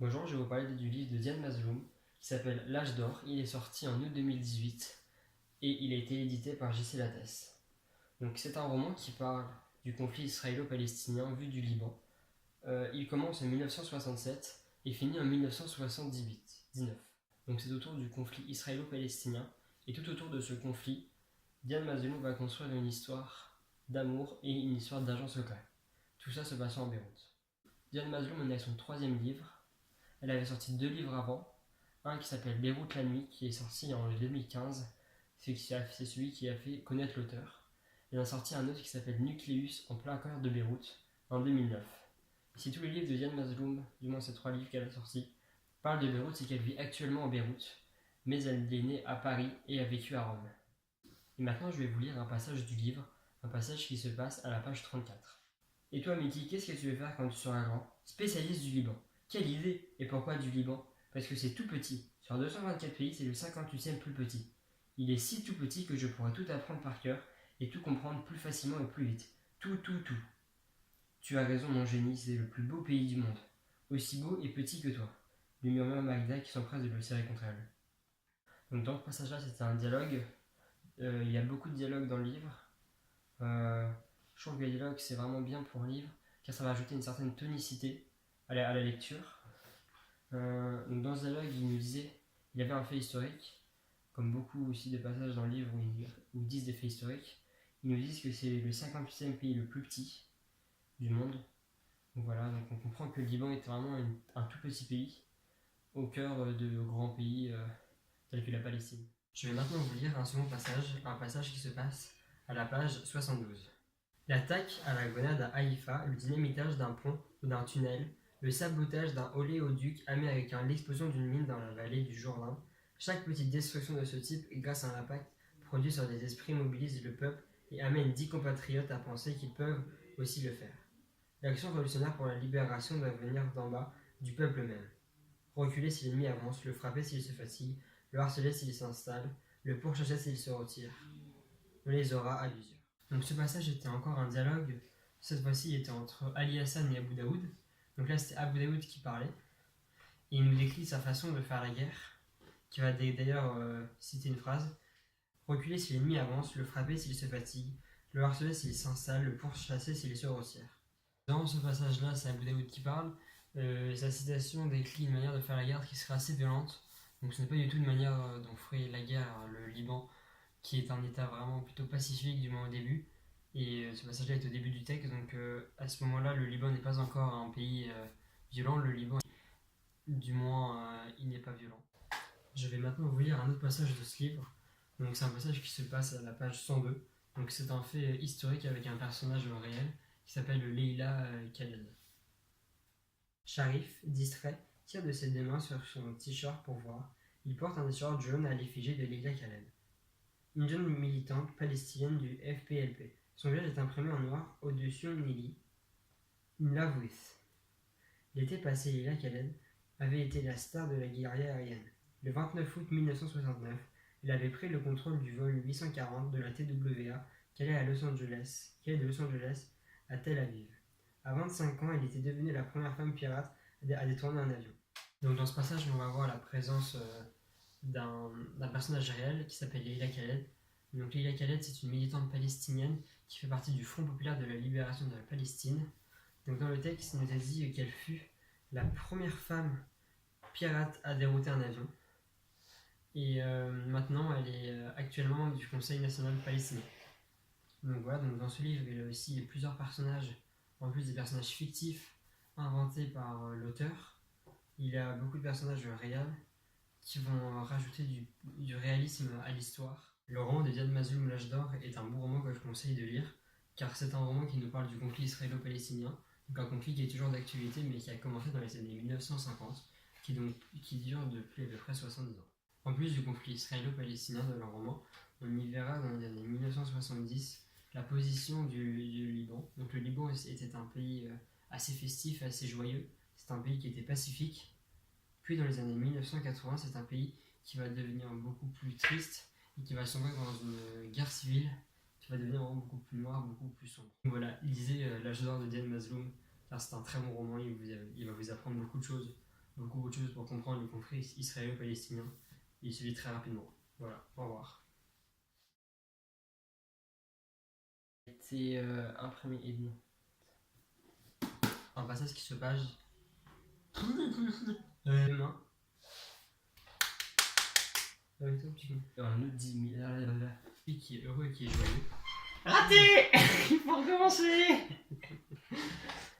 Bonjour, je vais vous parler du livre de Diane Mazloum qui s'appelle L'Âge d'or. Il est sorti en août 2018 et il a été édité par J.C. Lattès. Donc c'est un roman qui parle du conflit israélo-palestinien vu du Liban. Il commence en 1967 et finit en 1979. Donc c'est autour du conflit israélo-palestinien et tout autour de ce conflit, Diane Mazloum va construire une histoire d'amour et une histoire d'agent secret. Tout ça se passant en Beyrouth. Diane Mazloum en est à son troisième livre. Elle avait sorti deux livres avant, un qui s'appelle Beyrouth la nuit, qui est sorti en 2015, c'est celui qui a fait connaître l'auteur. Elle a sorti un autre qui s'appelle Nucléus en plein cœur de Beyrouth en 2009. Si tous les livres de Diane Mazloum, du moins ces trois livres qu'elle a sortis, parlent de Beyrouth, c'est qu'elle vit actuellement en Beyrouth, mais elle est née à Paris et a vécu à Rome. Et maintenant, je vais vous lire un passage du livre, un passage qui se passe à la page 34. Et toi, Mickey, qu'est-ce que tu veux faire quand tu seras grand? Spécialiste du Liban. Quelle idée! Et pourquoi du Liban? Parce que c'est tout petit. Sur 224 pays, c'est le 58e plus petit. Il est si tout petit que je pourrais tout apprendre par cœur et tout comprendre plus facilement et plus vite. Tout, tout, tout. Tu as raison, mon génie, c'est le plus beau pays du monde. Aussi beau et petit que toi, lui murmure Magda qui s'empresse de le serrer contre elle. Donc dans ce passage-là, c'était un dialogue. Il y a beaucoup de dialogues dans le livre. Euh, je trouve que les dialogues, c'est vraiment bien pour un livre, car ça va ajouter une certaine tonicité à la lecture. Donc dans ce dialogue, il nous disait, il y avait un fait historique, comme beaucoup aussi de passages dans le livre où ils disent des faits historiques. Ils nous disent que c'est le 58e pays le plus petit du monde. Donc voilà, donc on comprend que le Liban est vraiment un tout petit pays au cœur de grands pays tels que la Palestine. Je vais maintenant vous lire un second passage, un passage qui se passe à la page 72. L'attaque à la grenade à Haïfa, le dynamitage d'un pont ou d'un tunnel, le sabotage d'un oléoduc américain, l'explosion d'une mine dans la vallée du Jourdain, chaque petite destruction de ce type, grâce à un impact produit sur des esprits, mobilise le peuple et amène 10 compatriotes à penser qu'ils peuvent aussi le faire. L'action révolutionnaire pour la libération doit venir d'en bas, du peuple même. Reculer si l'ennemi avance, le frapper s'il se fatigue, le harceler s'il s'installe, le pourchasser s'il se retire. On les aura à l'usure. Donc ce passage était encore un dialogue, cette fois-ci il était entre Ali Hassan et Abu Daoud. Donc là c'était Abu Daoud qui parlait, et il nous décrit sa façon de faire la guerre, qui va d'ailleurs citer une phrase: reculer si l'ennemi avance, le frapper s'il se fatigue, le harceler s'il s'installe, le pourchasser s'il se retire. Dans ce passage-là, c'est Abu Daoud qui parle. Sa citation décrit une manière de faire la guerre qui serait assez violente. Donc ce n'est pas du tout une manière dont ferait la guerre le Liban, qui est un état vraiment plutôt pacifique du moins au début. Et ce passage-là est au début du texte, donc à ce moment-là, le Liban n'est pas encore un pays violent. Le Liban, du moins, il n'est pas violent. Je vais maintenant vous lire un autre passage de ce livre. Donc c'est un passage qui se passe à la page 102. Donc c'est un fait historique avec un personnage réel qui s'appelle Leila Khaled. Sharif, distrait, tire de ses deux mains sur son t-shirt pour voir. Il porte un t-shirt jaune à l'effigie de Leila Khaled, une jeune militante palestinienne du FPLP. Son visage est imprimé en noir au-dessus on y lit Une love with. L'été passé, Leila Khaled avait été la star de la guérilla aérienne. Le 29 août 1969, elle avait pris le contrôle du vol 840 de la TWA qui allait de Los Angeles à Tel Aviv. À 25 ans, elle était devenue la première femme pirate à détourner un avion. Donc dans ce passage, on va voir la présence d'un personnage réel qui s'appelle Leila Khaled. Donc Leila Khaled, c'est une militante palestinienne qui fait partie du Front populaire de la libération de la Palestine. Donc dans le texte, il nous a dit qu'elle fut la première femme pirate à dérouter un avion. Et maintenant, elle est actuellement membre du Conseil national palestinien. Donc voilà, donc dans ce livre, il y a aussi plusieurs personnages, en plus des personnages fictifs inventés par l'auteur. Il y a beaucoup de personnages réels qui vont rajouter du réalisme à l'histoire. Le roman de Diane Mazloum, L'Âge d'or, est un bon roman que je conseille de lire, car c'est un roman qui nous parle du conflit israélo-palestinien, donc un conflit qui est toujours d'actualité, mais qui a commencé dans les années 1950, qui dure depuis à peu près 70 ans. En plus du conflit israélo-palestinien de leur roman, on y verra dans les années 1970 la position du Liban. Donc le Liban était un pays assez festif, assez joyeux, c'est un pays qui était pacifique. Puis dans les années 1980, c'est un pays qui va devenir beaucoup plus triste et qui va sombrer dans une guerre civile qui va devenir vraiment beaucoup plus noire, beaucoup plus sombre. Donc voilà, lisez L'Âge d'or de Diane Mazloum, car c'est un très bon roman, il va vous apprendre beaucoup de choses beaucoup de choses pour comprendre le conflit israélo-palestinien. Il se lit très rapidement. Voilà, au revoir. C'est imprimé et non. On va passer à ce qui se passe. Demain. Un autre 10 000. Lui qui est heureux et qui est joyeux. Raté. Il faut recommencer.